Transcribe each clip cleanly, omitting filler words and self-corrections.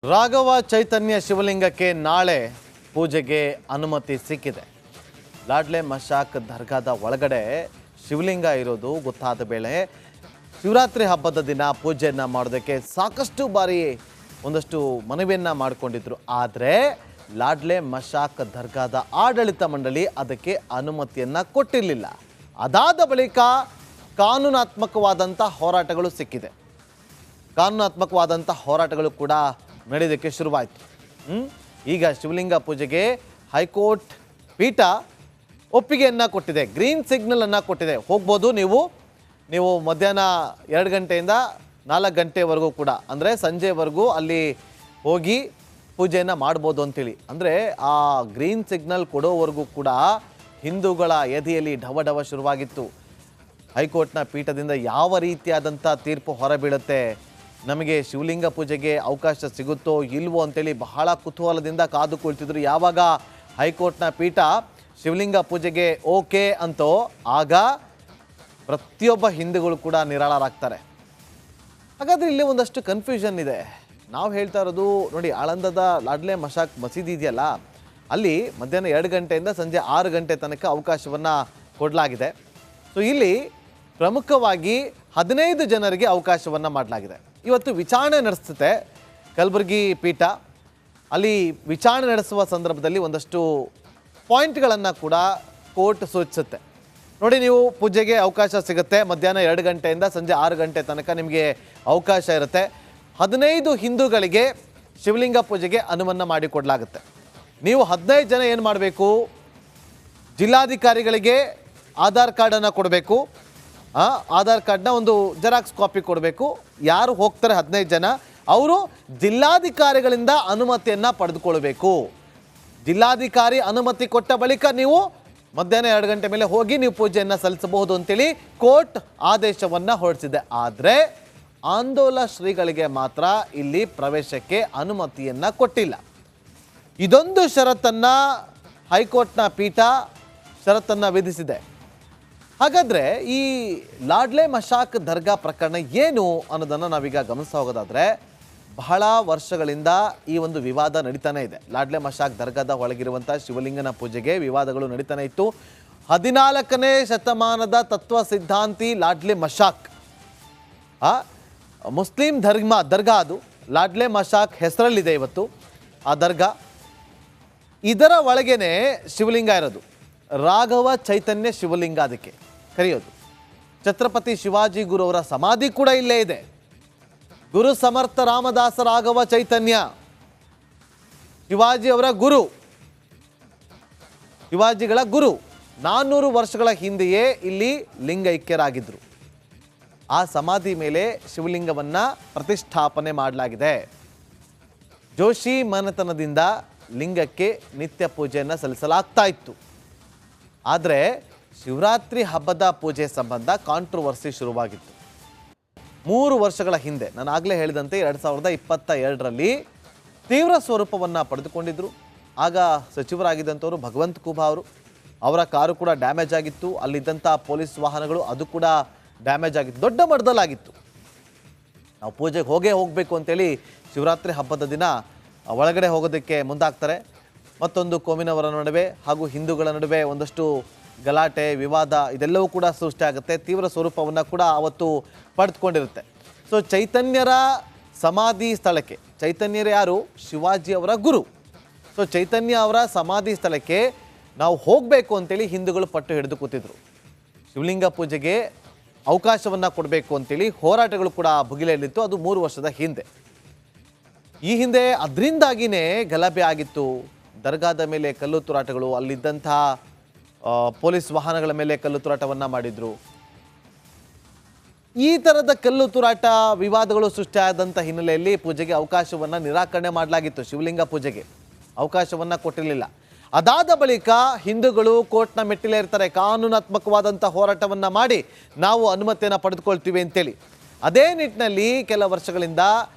ರಾಘವ ಚೈತನ್ಯ ಶಿವಲಿಂಗಕ್ಕೆ ನಾಳೆ ಪೂಜೆಗೆ ಅನುಮತಿ ಸಿಕ್ಕಿದೆ. ಲಾಡ್ಲೆ ಮಶಾಕ್ ದರ್ಗಾದ ಒಳಗಡೆ ಶಿವಲಿಂಗ ಇರೋದು ಗೊತ್ತಾದ ವೇಳೆ ಶಿವರಾತ್ರಿ ಹಬ್ಬದ ದಿನ ಪೂಜೆಯನ್ನು ಮಾಡೋದಕ್ಕೆ ಸಾಕಷ್ಟು ಬಾರಿ ಒಂದಷ್ಟು ಮನವಿಯನ್ನು ಮಾಡಿಕೊಂಡಿದ್ರು. ಆದರೆ ಲಾಡ್ಲೆ ಮಶಾಕ್ ದರ್ಗಾದ ಆಡಳಿತ ಮಂಡಳಿ ಅದಕ್ಕೆ ಅನುಮತಿಯನ್ನು ಕೊಟ್ಟಿರಲಿಲ್ಲ. ಅದಾದ ಬಳಿಕ ಕಾನೂನಾತ್ಮಕವಾದಂಥ ಹೋರಾಟಗಳು ಸಿಕ್ಕಿದೆ. ಕಾನೂನಾತ್ಮಕವಾದಂಥ ಹೋರಾಟಗಳು ಕೂಡ ನಡೆಯೋದಕ್ಕೆ ಶುರುವಾಯಿತು. ಈಗ ಶಿವಲಿಂಗ ಪೂಜೆಗೆ ಹೈಕೋರ್ಟ್ ಪೀಠ ಒಪ್ಪಿಗೆಯನ್ನು ಕೊಟ್ಟಿದೆ, ಗ್ರೀನ್ ಸಿಗ್ನಲನ್ನು ಕೊಟ್ಟಿದೆ. ಹೋಗ್ಬೋದು ನೀವು ಮಧ್ಯಾಹ್ನ 2 ಗಂಟೆಯಿಂದ 4 ಗಂಟೆವರೆಗೂ ಕೂಡ, ಅಂದರೆ ಸಂಜೆವರೆಗೂ ಅಲ್ಲಿ ಹೋಗಿ ಪೂಜೆಯನ್ನು ಮಾಡ್ಬೋದು ಅಂತೇಳಿ. ಅಂದರೆ ಆ ಗ್ರೀನ್ ಸಿಗ್ನಲ್ ಕೊಡೋವರೆಗೂ ಕೂಡ ಹಿಂದೂಗಳ ಎದೆಯಲ್ಲಿ ಢವಢವ ಶುರುವಾಗಿತ್ತು. ಹೈಕೋರ್ಟ್ನ ಪೀಠದಿಂದ ಯಾವ ರೀತಿಯಾದಂಥ ತೀರ್ಪು ಹೊರಬೀಳುತ್ತೆ, ನಮಗೆ ಶಿವಲಿಂಗ ಪೂಜೆಗೆ ಅವಕಾಶ ಸಿಗುತ್ತೋ ಇಲ್ವೋ ಅಂತೇಳಿ ಬಹಳ ಕುತೂಹಲದಿಂದ ಕಾದು ಕುಳಿತಿದ್ರು. ಯಾವಾಗ ಹೈಕೋರ್ಟ್ನ ಪೀಠ ಶಿವಲಿಂಗ ಪೂಜೆಗೆ ಓಕೆ ಅಂತೋ ಆಗ ಪ್ರತಿಯೊಬ್ಬ ಹಿಂದೂಗಳು ಕೂಡ ನಿರಾಳರಾಗ್ತಾರೆ. ಹಾಗಾದರೆ ಇಲ್ಲಿ ಒಂದಷ್ಟು ಕನ್ಫ್ಯೂಷನ್ ಇದೆ. ನಾವು ಹೇಳ್ತಾ ಇರೋದು ನೋಡಿ, ಆಳಂದದ ಲಾಡ್ಲೆ ಮಶಾಕ್ ಮಸೀದಿ ಇದೆಯಲ್ಲ, ಅಲ್ಲಿ ಮಧ್ಯಾಹ್ನ 2 ಗಂಟೆಯಿಂದ ಸಂಜೆ 6 ಗಂಟೆ ತನಕ ಅವಕಾಶವನ್ನು ಕೊಡಲಾಗಿದೆ. ಸೊ ಇಲ್ಲಿ ಪ್ರಮುಖವಾಗಿ 15 ಜನರಿಗೆ ಅವಕಾಶವನ್ನು ಮಾಡಲಾಗಿದೆ. ಇವತ್ತು ವಿಚಾರಣೆ ನಡೆಸುತ್ತೆ ಕಲಬುರಗಿ ಪೀಠ. ಅಲ್ಲಿ ವಿಚಾರಣೆ ನಡೆಸುವ ಸಂದರ್ಭದಲ್ಲಿ ಒಂದಷ್ಟು ಪಾಯಿಂಟ್ಗಳನ್ನು ಕೂಡ ಕೋರ್ಟ್ ಸೂಚಿಸುತ್ತೆ. ನೋಡಿ, ನೀವು ಪೂಜೆಗೆ ಅವಕಾಶ ಸಿಗುತ್ತೆ, ಮಧ್ಯಾಹ್ನ 2 ಗಂಟೆಯಿಂದ ಸಂಜೆ 6 ಗಂಟೆ ತನಕ ನಿಮಗೆ ಅವಕಾಶ ಇರುತ್ತೆ. 15 ಹಿಂದೂಗಳಿಗೆ ಶಿವಲಿಂಗ ಪೂಜೆಗೆ ಅನುಮತಿ ಮಾಡಿಕೊಡಲಾಗುತ್ತೆ. ನೀವು 15 ಜನ ಏನು ಮಾಡಬೇಕು, ಜಿಲ್ಲಾಧಿಕಾರಿಗಳಿಗೆ ಆಧಾರ್ ಕಾರ್ಡನ್ನು ಕೊಡಬೇಕು. ಆಧಾರ್ ಕಾರ್ಡ್ನ ಒಂದು ಜೆರಾಕ್ಸ್ ಕಾಪಿ ಕೊಡಬೇಕು. ಯಾರು ಹೋಗ್ತಾರೆ 15 ಜನ, ಅವರು ಜಿಲ್ಲಾಧಿಕಾರಿಗಳಿಂದ ಅನುಮತಿಯನ್ನು ಪಡೆದುಕೊಳ್ಬೇಕು. ಜಿಲ್ಲಾಧಿಕಾರಿ ಅನುಮತಿ ಕೊಟ್ಟ ಬಳಿಕ ನೀವು ಮಧ್ಯಾಹ್ನ 2 ಗಂಟೆ ಮೇಲೆ ಹೋಗಿ ನೀವು ಪೂಜೆಯನ್ನು ಸಲ್ಲಿಸಬಹುದು ಅಂತೇಳಿ ಕೋರ್ಟ್ ಆದೇಶವನ್ನು ಹೊರಡಿಸಿದೆ. ಆದರೆ ಆಂದೋಲ ಶ್ರೀಗಳಿಗೆ ಮಾತ್ರ ಇಲ್ಲಿ ಪ್ರವೇಶಕ್ಕೆ ಅನುಮತಿಯನ್ನು ಕೊಟ್ಟಿಲ್ಲ. ಇದೊಂದು ಷರತ್ತನ್ನು ಹೈಕೋರ್ಟ್ನ ಪೀಠ ಷರತ್ತನ್ನು ವಿಧಿಸಿದೆ. ಹಾಗಾದರೆ ಈ ಲಾಡ್ಲೆ ಮಶಾಕ್ ದರ್ಗಾ ಪ್ರಕರಣ ಏನು ಅನ್ನೋದನ್ನು ನಾವೀಗ ಗಮನಿಸ್ತಾ ಹೋಗೋದಾದರೆ, ಬಹಳ ವರ್ಷಗಳಿಂದ ಈ ಒಂದು ವಿವಾದ ನಡೀತಾನೆ ಇದೆ. ಲಾಡ್ಲೆ ಮಶಾಕ್ ದರ್ಗಾದ ಒಳಗಿರುವಂಥ ಶಿವಲಿಂಗನ ಪೂಜೆಗೆ ವಿವಾದಗಳು ನಡೀತಾನೆ ಇತ್ತು. 14ನೇ ಶತಮಾನದ ತತ್ವ ಸಿದ್ಧಾಂತಿ ಲಾಡ್ಲೆ ಮಶಾಕ್ ಮುಸ್ಲಿಂ ದರ್ಗಾ, ಅದು ಲಾಡ್ಲೆ ಮಶಾಕ್ ಹೆಸರಲ್ಲಿದೆ ಇವತ್ತು ಆ ದರ್ಗಾ. ಇದರ ಒಳಗೇನೆ ಶಿವಲಿಂಗ ಇರೋದು, ರಾಘವ ಚೈತನ್ಯ ಶಿವಲಿಂಗ ಅದಕ್ಕೆ ಕರೆಯೋದು. ಛತ್ರಪತಿ ಶಿವಾಜಿ ಗುರುವರ ಸಮಾಧಿ ಕೂಡ ಇಲ್ಲೇ ಇದೆ. ಗುರು ಸಮರ್ಥ ರಾಮದಾಸ ರಾಘವ ಚೈತನ್ಯ ಶಿವಾಜಿ ಅವರ ಗುರು, ಶಿವಾಜಿಗಳ ಗುರು. 400 ವರ್ಷಗಳ ಹಿಂದೆಯೇ ಇಲ್ಲಿ ಲಿಂಗೈಕ್ಯರಾಗಿದ್ದರು. ಆ ಸಮಾಧಿ ಮೇಲೆ ಶಿವಲಿಂಗವನ್ನು ಪ್ರತಿಷ್ಠಾಪನೆ ಮಾಡಲಾಗಿದೆ. ಜೋಶಿ ಮನೆತನದಿಂದ ಲಿಂಗಕ್ಕೆ ನಿತ್ಯ ಪೂಜೆಯನ್ನು ಸಲ್ಲಿಸಲಾಗ್ತಾ ಇತ್ತು. ಆದರೆ ಶಿವರಾತ್ರಿ ಹಬ್ಬದ ಪೂಜೆ ಸಂಬಂಧ ಕಾಂಟ್ರವರ್ಸಿ ಶುರುವಾಗಿತ್ತು 3 ವರ್ಷಗಳ ಹಿಂದೆ. ನಾನು ಆಗಲೇ ಹೇಳಿದಂತೆ 2022ರಲ್ಲಿ ತೀವ್ರ ಸ್ವರೂಪವನ್ನು ಪಡೆದುಕೊಂಡಿದ್ದರು. ಆಗ ಸಚಿವರಾಗಿದ್ದಂಥವರು ಭಗವಂತ ಖೂಬಾ ಅವರ ಕಾರು ಕೂಡ ಡ್ಯಾಮೇಜ್ ಆಗಿತ್ತು. ಅಲ್ಲಿದ್ದಂಥ ಪೊಲೀಸ್ ವಾಹನಗಳು ಅದು ಕೂಡ ಡ್ಯಾಮೇಜ್ ಆಗಿತ್ತು, ದೊಡ್ಡ ಮಟ್ಟದಲ್ಲಾಗಿತ್ತು. ನಾವು ಪೂಜೆಗೆ ಹೋಗಬೇಕು ಅಂತೇಳಿ ಶಿವರಾತ್ರಿ ಹಬ್ಬದ ದಿನ ಒಳಗಡೆ ಹೋಗೋದಕ್ಕೆ ಮುಂದಾಗ್ತಾರೆ. ಮತ್ತೊಂದು ಕೋಮಿನವರ ನಡುವೆ ಹಾಗೂ ಹಿಂದೂಗಳ ನಡುವೆ ಒಂದಷ್ಟು ಗಲಾಟೆ ವಿವಾದ ಇದೆಲ್ಲವೂ ಕೂಡ ಸೃಷ್ಟಿಯಾಗುತ್ತೆ. ತೀವ್ರ ಸ್ವರೂಪವನ್ನು ಕೂಡ ಅವತ್ತು ಪಡೆದುಕೊಂಡಿರುತ್ತೆ. ಸೊ ಚೈತನ್ಯರ ಸಮಾಧಿ ಸ್ಥಳಕ್ಕೆ, ಚೈತನ್ಯರು ಯಾರು, ಶಿವಾಜಿ ಅವರ ಗುರು. ಸೊ ಚೈತನ್ಯ ಅವರ ಸಮಾಧಿ ಸ್ಥಳಕ್ಕೆ ನಾವು ಹೋಗಬೇಕು ಅಂತೇಳಿ ಹಿಂದೂಗಳು ಪಟ್ಟು ಹಿಡಿದು ಕೂತಿದ್ರು. ಶಿವಲಿಂಗ ಪೂಜೆಗೆ ಅವಕಾಶವನ್ನು ಕೊಡಬೇಕು ಅಂತೇಳಿ ಹೋರಾಟಗಳು ಕೂಡ ಭುಗಿಲೆಯಲ್ಲಿತ್ತು. ಅದು 3 ವರ್ಷದ ಹಿಂದೆ. ಈ ಹಿಂದೆ ಅದರಿಂದಾಗಿಯೇ ಗಲಭೆ ಆಗಿತ್ತು. ದರ್ಗಾದ ಮೇಲೆ ಕಲ್ಲು ತೂರಾಟಗಳು, ಅಲ್ಲಿದ್ದಂಥ ಪೊಲೀಸ್ ವಾಹನಗಳ ಮೇಲೆ ಕಲ್ಲು ತೂರಾಟವನ್ನು ಮಾಡಿದರು. ಈ ಥರದ ಕಲ್ಲು ತೂರಾಟ ವಿವಾದಗಳು ಸೃಷ್ಟಿಯಾದಂಥ ಹಿನ್ನೆಲೆಯಲ್ಲಿ ಪೂಜೆಗೆ ಅವಕಾಶವನ್ನು ನಿರಾಕರಣೆ ಮಾಡಲಾಗಿತ್ತು. ಶಿವಲಿಂಗ ಪೂಜೆಗೆ ಅವಕಾಶವನ್ನು ಕೊಟ್ಟಿರಲಿಲ್ಲ. ಅದಾದ ಬಳಿಕ ಹಿಂದೂಗಳು ಕೋರ್ಟ್ನ ಮೆಟ್ಟಿಲೇ ಇರ್ತಾರೆ, ಕಾನೂನಾತ್ಮಕವಾದಂಥ ಹೋರಾಟವನ್ನು ಮಾಡಿ ನಾವು ಅನುಮತಿಯನ್ನು ಪಡೆದುಕೊಳ್ತೀವಿ ಅಂತೇಳಿ. ಅದೇ ನಿಟ್ಟಿನಲ್ಲಿ ಕೆಲ ವರ್ಷಗಳಿಂದ,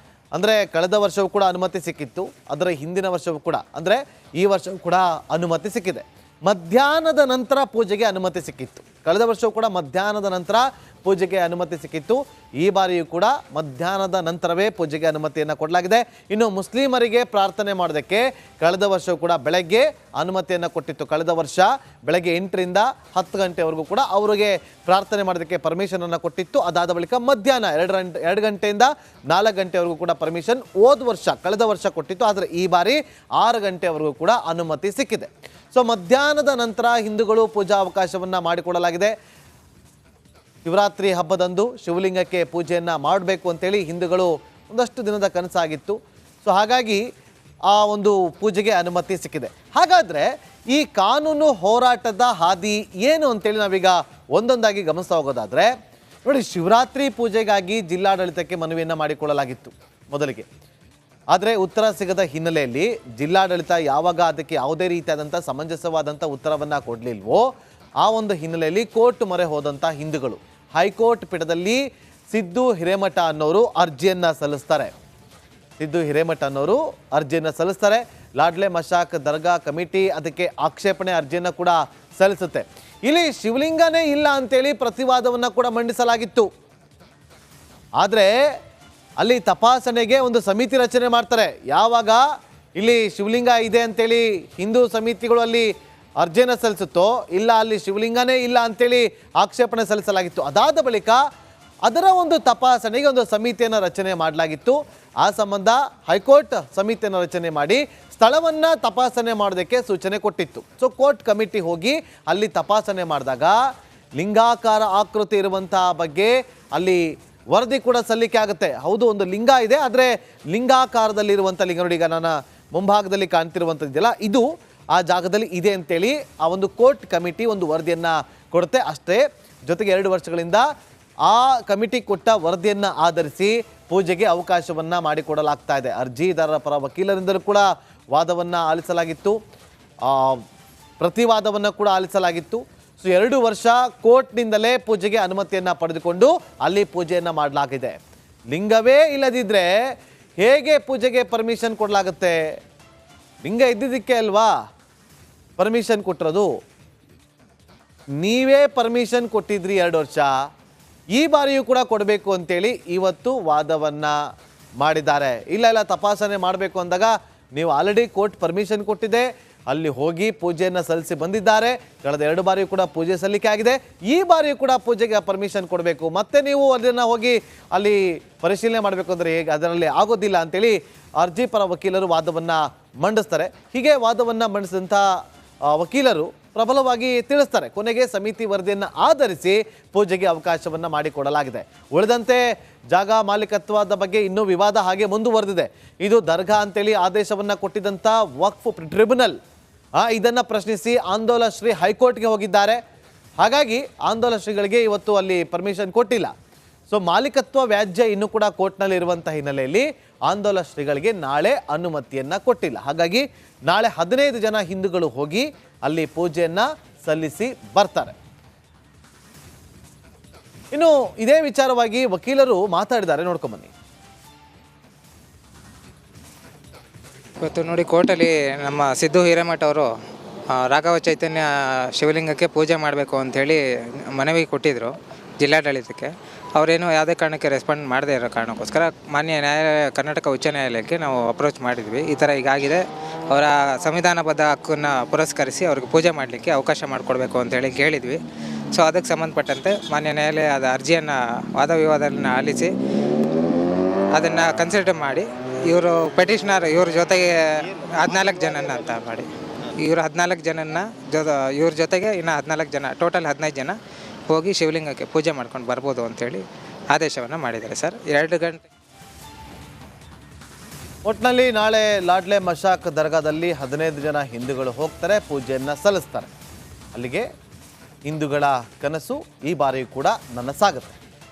ಅಂದರೆ ಕಳೆದ ವರ್ಷವೂ ಕೂಡ ಅನುಮತಿ ಸಿಕ್ಕಿತ್ತು, ಅದರ ಹಿಂದಿನ ವರ್ಷವೂ ಕೂಡ, ಅಂದರೆ ಈ ವರ್ಷವೂ ಕೂಡ ಅನುಮತಿ ಸಿಕ್ಕಿದೆ. ಮಧ್ಯಾಹ್ನದ ನಂತರ ಪೂಜೆಗೆ ಅನುಮತಿ ಸಿಕ್ಕಿತ್ತು. ಕಳೆದ ವರ್ಷವೂ ಕೂಡ ಮಧ್ಯಾಹ್ನದ ನಂತರ ಪೂಜೆಗೆ ಅನುಮತಿ ಸಿಕ್ಕಿತ್ತು. ಈ ಬಾರಿಯೂ ಕೂಡ ಮಧ್ಯಾಹ್ನದ ನಂತರವೇ ಪೂಜೆಗೆ ಅನುಮತಿಯನ್ನು ಕೊಡಲಾಗಿದೆ. ಇನ್ನು ಮುಸ್ಲಿಮರಿಗೆ ಪ್ರಾರ್ಥನೆ ಮಾಡೋದಕ್ಕೆ ಕಳೆದ ವರ್ಷವೂ ಕೂಡ ಬೆಳಗ್ಗೆ ಅನುಮತಿಯನ್ನು ಕೊಟ್ಟಿತ್ತು. ಕಳೆದ ವರ್ಷ ಬೆಳಗ್ಗೆ 8ರಿಂದ 10 ಗಂಟೆವರೆಗೂ ಕೂಡ ಅವರಿಗೆ ಪ್ರಾರ್ಥನೆ ಮಾಡೋದಕ್ಕೆ ಪರ್ಮಿಷನನ್ನು ಕೊಟ್ಟಿತ್ತು. ಅದಾದ ಬಳಿಕ ಮಧ್ಯಾಹ್ನ 2 ಗಂಟೆಯಿಂದ 4 ಗಂಟೆವರೆಗೂ ಕೂಡ ಪರ್ಮಿಷನ್ ಕಳೆದ ವರ್ಷ ಕೊಟ್ಟಿತ್ತು. ಆದರೆ ಈ ಬಾರಿ 6 ಗಂಟೆವರೆಗೂ ಕೂಡ ಅನುಮತಿ ಸಿಕ್ಕಿದೆ. ಸೊ ಮಧ್ಯಾಹ್ನದ ನಂತರ ಹಿಂದೂಗಳು ಪೂಜಾ ಅವಕಾಶವನ್ನು ಮಾಡಿಕೊಡಲಾಗಿದೆ. ಶಿವರಾತ್ರಿ ಹಬ್ಬದಂದು ಶಿವಲಿಂಗಕ್ಕೆ ಪೂಜೆಯನ್ನು ಮಾಡಬೇಕು ಅಂತೇಳಿ ಹಿಂದೂಗಳು ಒಂದಷ್ಟು ದಿನದ ಕನಸಾಗಿತ್ತು. ಸೊ ಹಾಗಾಗಿ ಆ ಒಂದು ಪೂಜೆಗೆ ಅನುಮತಿ ಸಿಕ್ಕಿದೆ. ಹಾಗಾದರೆ ಈ ಕಾನೂನು ಹೋರಾಟದ ಹಾದಿ ಏನು ಅಂತೇಳಿ ನಾವೀಗ ಒಂದೊಂದಾಗಿ ಗಮನಿಸ್ತಾ ಹೋಗೋದಾದರೆ, ನೋಡಿ, ಶಿವರಾತ್ರಿ ಪೂಜೆಗಾಗಿ ಜಿಲ್ಲಾಡಳಿತಕ್ಕೆ ಮನವಿಯನ್ನು ಮಾಡಿಕೊಳ್ಳಲಾಗಿತ್ತು ಮೊದಲಿಗೆ. ಆದರೆ ಉತ್ತರ ಸಿಗದ ಹಿನ್ನೆಲೆಯಲ್ಲಿ ಜಿಲ್ಲಾಡಳಿತ ಯಾವಾಗ ಅದಕ್ಕೆ ಯಾವುದೇ ರೀತಿಯಾದಂಥ ಸಮಂಜಸವಾದಂಥ ಉತ್ತರವನ್ನು ಕೊಡಲಿಲ್ವೋ ಆ ಒಂದು ಹಿನ್ನೆಲೆಯಲ್ಲಿ ಕೋರ್ಟ್ ಮೊರೆ ಹೋದಂಥ ಹಿಂದೂಗಳು ಹೈಕೋರ್ಟ್ ಪೀಠದಲ್ಲಿ ಸಿದ್ದು ಹಿರೇಮಠ ಅನ್ನೋರು ಅರ್ಜಿಯನ್ನು ಸಲ್ಲಿಸ್ತಾರೆ. ಲಾಡ್ಲೆ ಮಶಾಕ್ ದರ್ಗಾ ಕಮಿಟಿ ಅದಕ್ಕೆ ಆಕ್ಷೇಪಣೆ ಅರ್ಜಿಯನ್ನು ಕೂಡ ಸಲ್ಲಿಸುತ್ತೆ. ಇಲ್ಲಿ ಶಿವಲಿಂಗನೇ ಇಲ್ಲ ಅಂತೇಳಿ ಪ್ರತಿವಾದವನ್ನು ಕೂಡ ಮಂಡಿಸಲಾಗಿತ್ತು. ಆದರೆ ಅಲ್ಲಿ ತಪಾಸಣೆಗೆ ಒಂದು ಸಮಿತಿ ರಚನೆ ಮಾಡ್ತಾರೆ. ಯಾವಾಗ ಇಲ್ಲಿ ಶಿವಲಿಂಗ ಇದೆ ಅಂತೇಳಿ ಹಿಂದೂ ಸಮಿತಿಗಳು ಅಲ್ಲಿ ಅರ್ಜಿಯನ್ನು ಸಲ್ಲಿಸುತ್ತೋ, ಇಲ್ಲ ಅಲ್ಲಿ ಶಿವಲಿಂಗನೇ ಇಲ್ಲ ಅಂತೇಳಿ ಆಕ್ಷೇಪಣೆ ಸಲ್ಲಿಸಲಾಗಿತ್ತು. ಅದಾದ ಬಳಿಕ ಅದರ ಒಂದು ತಪಾಸಣೆಗೆ ಒಂದು ಸಮಿತಿಯನ್ನು ರಚನೆ ಮಾಡಲಾಗಿತ್ತು. ಆ ಸಂಬಂಧ ಹೈಕೋರ್ಟ್ ಸಮಿತಿಯನ್ನು ರಚನೆ ಮಾಡಿ ಸ್ಥಳವನ್ನು ತಪಾಸಣೆ ಮಾಡೋದಕ್ಕೆ ಸೂಚನೆ ಕೊಟ್ಟಿತ್ತು. ಸೊ ಕೋರ್ಟ್ ಕಮಿಟಿ ಹೋಗಿ ಅಲ್ಲಿ ತಪಾಸಣೆ ಮಾಡಿದಾಗ ಲಿಂಗಾಕಾರ ಆಕೃತಿ ಇರುವಂತಹ ಬಗ್ಗೆ ಅಲ್ಲಿ ವರದಿ ಕೂಡ ಸಲ್ಲಿಕೆ ಆಗುತ್ತೆ. ಹೌದು, ಒಂದು ಲಿಂಗ ಇದೆ, ಆದರೆ ಲಿಂಗಾಕಾರದಲ್ಲಿರುವಂಥ ಲಿಂಗ, ನೋಡಿ ಈಗ ನನ್ನ ಮುಂಭಾಗದಲ್ಲಿ ಕಾಣ್ತಿರುವಂಥದ್ದಿಲ್ಲ, ಇದು ಆ ಜಾಗದಲ್ಲಿ ಇದೆ ಅಂತೇಳಿ ಆ ಒಂದು ಕೋರ್ಟ್ ಕಮಿಟಿ ಒಂದು ವರದಿಯನ್ನು ಕೊಡುತ್ತೆ ಅಷ್ಟೇ. ಜೊತೆಗೆ 2 ವರ್ಷಗಳಿಂದ ಆ ಕಮಿಟಿ ಕೊಟ್ಟ ವರದಿಯನ್ನು ಆಧರಿಸಿ ಪೂಜೆಗೆ ಅವಕಾಶವನ್ನು ಮಾಡಿಕೊಡಲಾಗ್ತಾ ಇದೆ. ಅರ್ಜಿದಾರರ ಪರ ವಕೀಲರಿಂದಲೂ ಕೂಡ ವಾದವನ್ನು ಆಲಿಸಲಾಗಿತ್ತು, ಪ್ರತಿವಾದವನ್ನು ಕೂಡ ಆಲಿಸಲಾಗಿತ್ತು. ಸೊ 2 ವರ್ಷ ಕೋರ್ಟ್ನಿಂದಲೇ ಪೂಜೆಗೆ ಅನುಮತಿಯನ್ನು ಪಡೆದುಕೊಂಡು ಅಲ್ಲಿ ಪೂಜೆಯನ್ನು ಮಾಡಲಾಗಿದೆ. ಲಿಂಗವೇ ಇಲ್ಲದಿದ್ದರೆ ಹೇಗೆ ಪೂಜೆಗೆ ಪರ್ಮಿಷನ್ ಕೊಡಲಾಗುತ್ತೆ? ಲಿಂಗ ಇದ್ದಿದ್ದಕ್ಕೆ ಅಲ್ವಾ ಪರ್ಮಿಷನ್ ಕೊಟ್ಟಿರೋದು. ನೀವೇ ಪರ್ಮಿಷನ್ ಕೊಟ್ಟಿದ್ರಿ 2 ವರ್ಷ, ಈ ಬಾರಿಯೂ ಕೂಡ ಕೊಡಬೇಕು ಅಂತೇಳಿ ಇವತ್ತು ವಾದವನ್ನು ಮಾಡಿದ್ದಾರೆ. ಇಲ್ಲ ತಪಾಸಣೆ ಮಾಡಬೇಕು ಅಂದಾಗ ನೀವು ಆಲ್ರೆಡಿ ಕೋರ್ಟ್ ಪರ್ಮಿಷನ್ ಕೊಟ್ಟಿದೆ, ಅಲ್ಲಿ ಹೋಗಿ ಪೂಜೆಯನ್ನು ಸಲ್ಲಿಸಿ ಬಂದಿದ್ದಾರೆ. ಕಳೆದ 2 ಬಾರಿಯೂ ಕೂಡ ಪೂಜೆ ಸಲ್ಲಿಕೆ ಆಗಿದೆ. ಈ ಬಾರಿಯೂ ಕೂಡ ಪೂಜೆಗೆ ಪರ್ಮಿಷನ್ ಕೊಡಬೇಕು, ಮತ್ತೆ ನೀವು ಅದನ್ನು ಹೋಗಿ ಅಲ್ಲಿ ಪರಿಶೀಲನೆ ಮಾಡಬೇಕು ಅಂದರೆ ಹೇಗೆ? ಅದರಲ್ಲಿ ಆಗೋದಿಲ್ಲ ಅಂತೇಳಿ ಅರ್ಜಿ ಪರ ವಕೀಲರು ವಾದವನ್ನು ಮಂಡಿಸ್ತಾರೆ. ಹೀಗೆ ವಾದವನ್ನು ಮಂಡಿಸಿದಂಥ ವಕೀಲರು ಪ್ರಬಲವಾಗಿ ತಿಳಿಸ್ತಾರೆ. ಕೊನೆಗೆ ಸಮಿತಿ ವರದಿಯನ್ನು ಆಧರಿಸಿ ಪೂಜೆಗೆ ಅವಕಾಶವನ್ನು ಮಾಡಿಕೊಡಲಾಗಿದೆ. ಉಳಿದಂತೆ ಜಾಗ ಮಾಲೀಕತ್ವದ ಬಗ್ಗೆ ಇನ್ನೂ ವಿವಾದ ಹಾಗೆ ಮುಂದುವರೆದಿದೆ. ಇದು ದರ್ಗಾ ಅಂತೇಳಿ ಆದೇಶವನ್ನು ಕೊಟ್ಟಿದ್ದಂಥ ವಕ್ಫ್ ಟ್ರಿಬ್ಯುನಲ್ ಇದನ್ನು ಪ್ರಶ್ನಿಸಿ ಆಂದೋಲನ ಶ್ರೀ ಹೈಕೋರ್ಟ್ಗೆ ಹೋಗಿದ್ದಾರೆ. ಹಾಗಾಗಿ ಆಂದೋಲನ ಶ್ರೀಗಳಿಗೆ ಇವತ್ತು ಅಲ್ಲಿ ಪರ್ಮಿಷನ್ ಕೊಟ್ಟಿಲ್ಲ. ಸೊ ಮಾಲೀಕತ್ವ ವ್ಯಾಜ್ಯ ಇನ್ನೂ ಕೂಡ ಕೋರ್ಟ್ನಲ್ಲಿ ಇರುವಂಥ ಹಿನ್ನೆಲೆಯಲ್ಲಿ ಆಂದೋಲನ ಶ್ರೀಗಳಿಗೆ ನಾಳೆ ಅನುಮತಿಯನ್ನು ಕೊಟ್ಟಿಲ್ಲ. ಹಾಗಾಗಿ ನಾಳೆ 15 ಜನ ಹಿಂದೂಗಳು ಹೋಗಿ ಅಲ್ಲಿ ಪೂಜೆಯನ್ನು ಸಲ್ಲಿಸಿ ಬರ್ತಾರೆ. ಇನ್ನು ಇದೇ ವಿಚಾರವಾಗಿ ವಕೀಲರು ಮಾತಾಡಿದ್ದಾರೆ, ನೋಡ್ಕೊಂಬನ್ನಿ. ಇವತ್ತು ನೋಡಿ, ಕೋರ್ಟಲ್ಲಿ ನಮ್ಮ ಸಿದ್ದು ಹಿರೇಮಠ ಅವರು ರಾಘವ ಚೈತನ್ಯ ಶಿವಲಿಂಗಕ್ಕೆ ಪೂಜೆ ಮಾಡಬೇಕು ಅಂಥೇಳಿ ಮನವಿ ಕೊಟ್ಟಿದ್ದರು ಜಿಲ್ಲಾಡಳಿತಕ್ಕೆ. ಅವರೇನು ಯಾವುದೇ ಕಾರಣಕ್ಕೆ ರೆಸ್ಪಾಂಡ್ ಮಾಡದೇ ಇರೋ ಕಾರಣಕ್ಕೋಸ್ಕರ ಮಾನ್ಯ ಕರ್ನಾಟಕ ಉಚ್ಚ ನ್ಯಾಯಾಲಯಕ್ಕೆ ನಾವು ಅಪ್ರೋಚ್ ಮಾಡಿದ್ವಿ. ಈ ಥರ ಹೀಗಾಗಿದೆ, ಅವರ ಸಂವಿಧಾನಬದ್ಧ ಹಕ್ಕನ್ನು ಪುರಸ್ಕರಿಸಿ ಅವ್ರಿಗೆ ಪೂಜೆ ಮಾಡಲಿಕ್ಕೆ ಅವಕಾಶ ಮಾಡಿಕೊಡ್ಬೇಕು ಅಂತೇಳಿ ಕೇಳಿದ್ವಿ. ಸೊ ಅದಕ್ಕೆ ಸಂಬಂಧಪಟ್ಟಂತೆ ಮಾನ್ಯ ನ್ಯಾಯಾಲಯ ಅದು ಅರ್ಜಿಯನ್ನು ವಾದ ವಿವಾದವನ್ನು ಆಲಿಸಿ ಅದನ್ನು ಕನ್ಸಿಡರ್ ಮಾಡಿ ಇವರು ಪೆಟಿಷನರ್ ಇವ್ರ ಜೊತೆಗೆ 14 ಜನನ ಅಂತ ಮಾಡಿ ಇವರು 14 ಜನನ ಇವ್ರ ಜೊತೆಗೆ ಇನ್ನು 14 ಜನ, ಟೋಟಲ್ 15 ಜನ ಹೋಗಿ ಶಿವಲಿಂಗಕ್ಕೆ ಪೂಜೆ ಮಾಡ್ಕೊಂಡು ಬರ್ಬೋದು ಅಂತೇಳಿ ಆದೇಶವನ್ನು ಮಾಡಿದ್ದಾರೆ ಸರ್. 2 ಗಂಟೆ ಒಟ್ಟಿನಲ್ಲಿ ನಾಳೆ ಲಾಡ್ಲೆ ಮಶಾಕ್ ದರ್ಗಾದಲ್ಲಿ 15 ಜನ ಹಿಂದೂಗಳು ಹೋಗ್ತಾರೆ, ಪೂಜೆಯನ್ನು ಸಲ್ಲಿಸ್ತಾರೆ. ಅಲ್ಲಿಗೆ ಹಿಂದೂಗಳ ಕನಸು ಈ ಬಾರಿಯೂ ಕೂಡ ನನಸಾಗುತ್ತೆ.